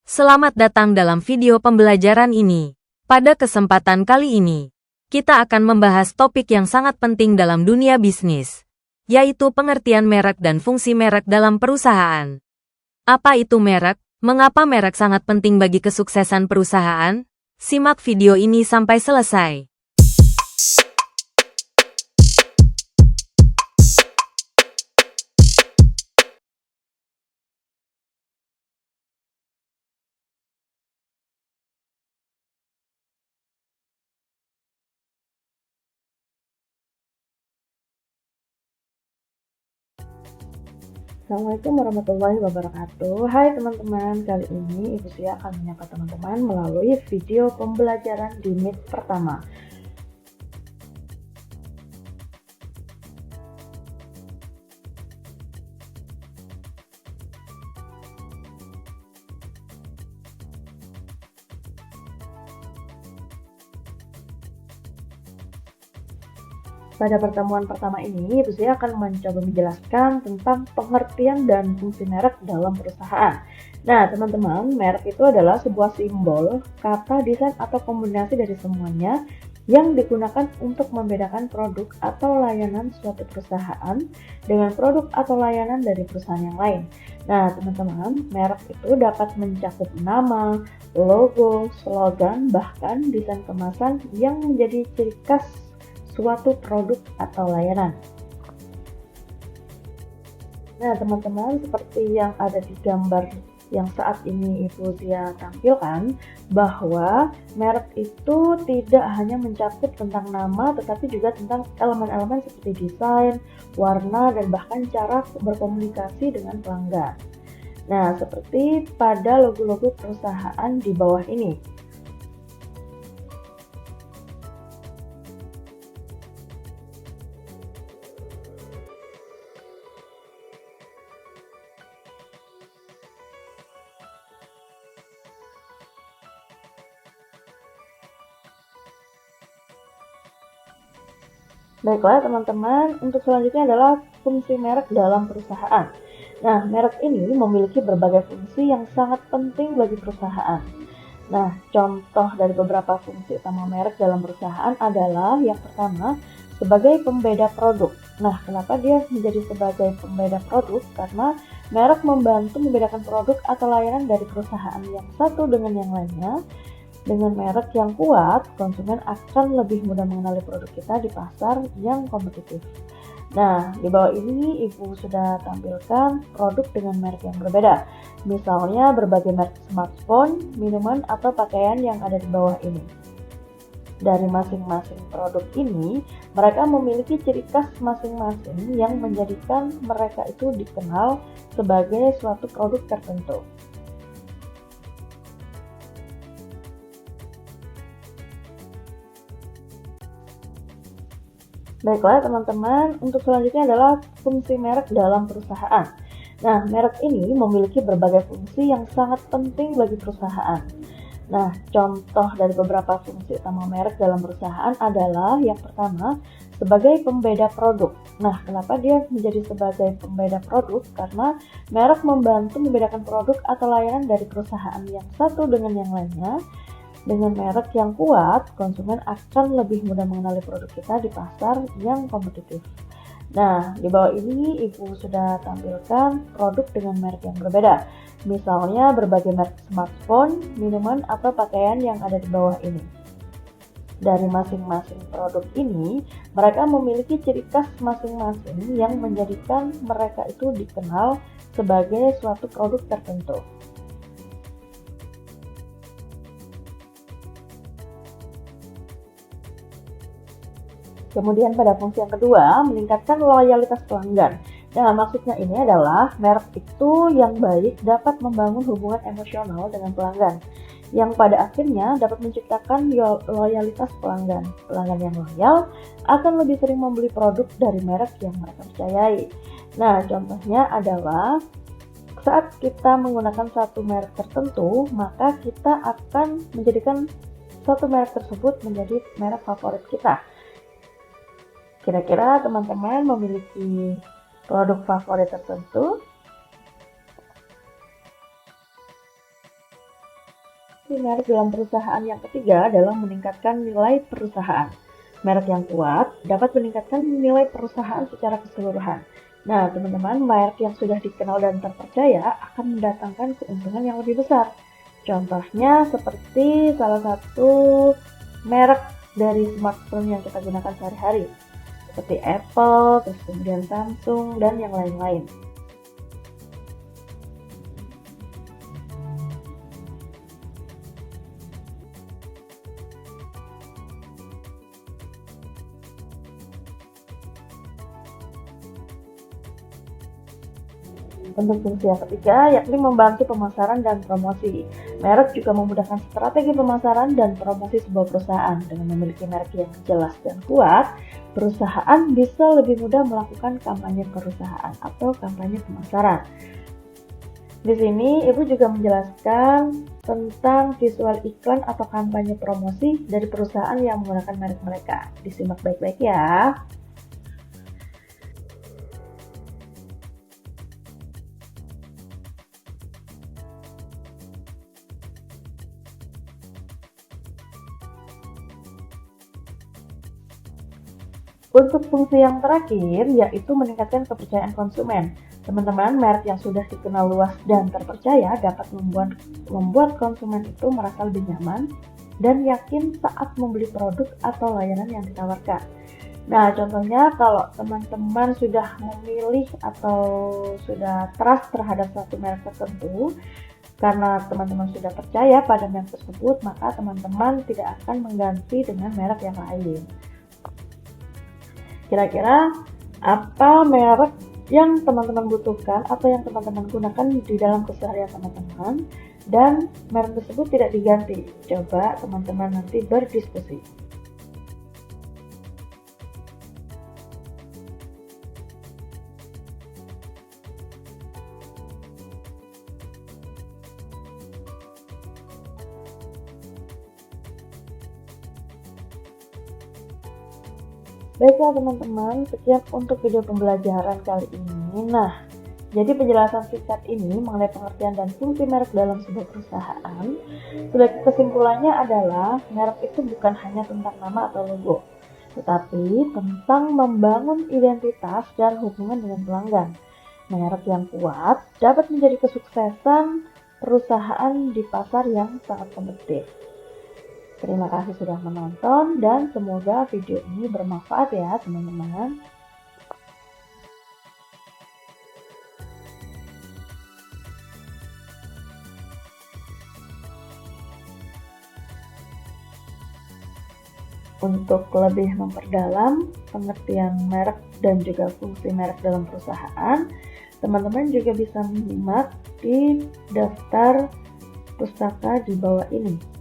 Selamat datang dalam video pembelajaran ini. Pada kesempatan kali ini, kita akan membahas topik yang sangat penting dalam dunia bisnis, yaitu pengertian merek dan fungsi merek dalam perusahaan. Apa itu merek? Mengapa merek sangat penting bagi kesuksesan perusahaan? Simak video ini sampai selesai. Assalamualaikum warahmatullahi wabarakatuh. Hai teman-teman, kali ini Ibu Sia akan menyapa teman-teman melalui video pembelajaran di Meet pertama. Pada pertemuan pertama ini, Ibu Sia akan mencoba menjelaskan tentang pengertian dan fungsi merek dalam perusahaan. Nah, teman-teman, merek itu adalah sebuah simbol, kata, desain, atau kombinasi dari semuanya yang digunakan untuk membedakan produk atau layanan suatu perusahaan dengan produk atau layanan dari perusahaan yang lain. Nah, teman-teman, merek itu dapat mencakup nama, logo, slogan, bahkan desain kemasan yang menjadi ciri khas suatu produk atau layanan. Nah, teman-teman, seperti yang ada di gambar yang saat ini Ibu Sia tampilkan, bahwa merek itu tidak hanya mencakup tentang nama, tetapi juga tentang elemen-elemen seperti desain, warna, dan bahkan cara berkomunikasi dengan pelanggan. Nah, seperti pada logo-logo perusahaan di bawah ini. Baiklah teman-teman, untuk selanjutnya adalah fungsi merek dalam perusahaan. Nah, merek ini memiliki berbagai fungsi yang sangat penting bagi perusahaan. Nah, contoh dari beberapa fungsi utama merek dalam perusahaan adalah yang pertama, sebagai pembeda produk. Nah, kenapa dia menjadi sebagai pembeda produk? Karena merek membantu membedakan produk atau layanan dari perusahaan yang satu dengan yang lainnya. Dengan merek yang kuat, konsumen akan lebih mudah mengenali produk kita di pasar yang kompetitif. Nah, di bawah ini Ibu sudah tampilkan produk dengan merek yang berbeda. Misalnya berbagai merek smartphone, minuman, atau pakaian yang ada di bawah ini. Dari masing-masing produk ini, mereka memiliki ciri khas masing-masing yang menjadikan mereka itu dikenal sebagai suatu produk tertentu. Baiklah teman-teman, untuk selanjutnya adalah fungsi merek dalam perusahaan. Nah, merek ini memiliki berbagai fungsi yang sangat penting bagi perusahaan. Nah, contoh dari beberapa fungsi utama merek dalam perusahaan adalah yang pertama, sebagai pembeda produk. Nah, kenapa dia menjadi sebagai pembeda produk? Karena merek membantu membedakan produk atau layanan dari perusahaan yang satu dengan yang lainnya. Dengan merek yang kuat, konsumen akan lebih mudah mengenali produk kita di pasar yang kompetitif. Nah, di bawah ini Ibu sudah tampilkan produk dengan merek yang berbeda. Misalnya berbagai merek smartphone, minuman, atau pakaian yang ada di bawah ini. Dari masing-masing produk ini, mereka memiliki ciri khas masing-masing yang menjadikan mereka itu dikenal sebagai suatu produk tertentu. Kemudian pada fungsi yang kedua, meningkatkan loyalitas pelanggan. Nah, maksudnya ini adalah merek itu yang baik dapat membangun hubungan emosional dengan pelanggan, yang pada akhirnya dapat menciptakan loyalitas pelanggan. Pelanggan yang loyal akan lebih sering membeli produk dari merek yang mereka percayai. Nah, contohnya adalah saat kita menggunakan satu merek tertentu, maka kita akan menjadikan satu merek tersebut menjadi merek favorit kita. Kira-kira teman-teman memiliki produk favorit tertentu? Fungsi merek dalam perusahaan yang ketiga adalah meningkatkan nilai perusahaan. Merek yang kuat dapat meningkatkan nilai perusahaan secara keseluruhan. Nah, teman-teman, merek yang sudah dikenal dan terpercaya akan mendatangkan keuntungan yang lebih besar. Contohnya seperti salah satu merek dari smartphone yang kita gunakan sehari-hari, seperti Apple, terus kemudian Samsung, dan yang lain-lain. Untuk fungsi yang ketiga, yakni membantu pemasaran dan promosi. Merek juga memudahkan strategi pemasaran dan promosi sebuah perusahaan. Dengan memiliki merek yang jelas dan kuat, perusahaan bisa lebih mudah melakukan kampanye perusahaan atau kampanye pemasaran. Di sini, Ibu juga menjelaskan tentang visual iklan atau kampanye promosi dari perusahaan yang menggunakan merek mereka. Disimak baik-baik ya. Untuk fungsi yang terakhir, yaitu meningkatkan kepercayaan konsumen. Teman-teman, merek yang sudah dikenal luas dan terpercaya dapat membuat konsumen itu merasa lebih nyaman dan yakin saat membeli produk atau layanan yang ditawarkan. Nah, contohnya kalau teman-teman sudah memilih atau sudah trust terhadap suatu merek tertentu, karena teman-teman sudah percaya pada merek tersebut, maka teman-teman tidak akan mengganti dengan merek yang lain. Kira-kira apa merek yang teman-teman butuhkan atau yang teman-teman gunakan di dalam keseharian teman-teman dan merek tersebut tidak diganti? Coba teman-teman nanti berdiskusi. Baiklah teman-teman, sekian untuk video pembelajaran kali ini. Nah, jadi penjelasan singkat ini mengenai pengertian dan fungsi merek dalam sebuah perusahaan. Sebagai kesimpulannya adalah, merek itu bukan hanya tentang nama atau logo, tetapi tentang membangun identitas dan hubungan dengan pelanggan. Merek yang kuat dapat menjadi kesuksesan perusahaan di pasar yang sangat kompetitif. Terima kasih sudah menonton dan semoga video ini bermanfaat ya teman-teman. Untuk lebih memperdalam pengertian merek dan juga fungsi merek dalam perusahaan, teman-teman juga bisa menyimak di daftar pustaka di bawah ini.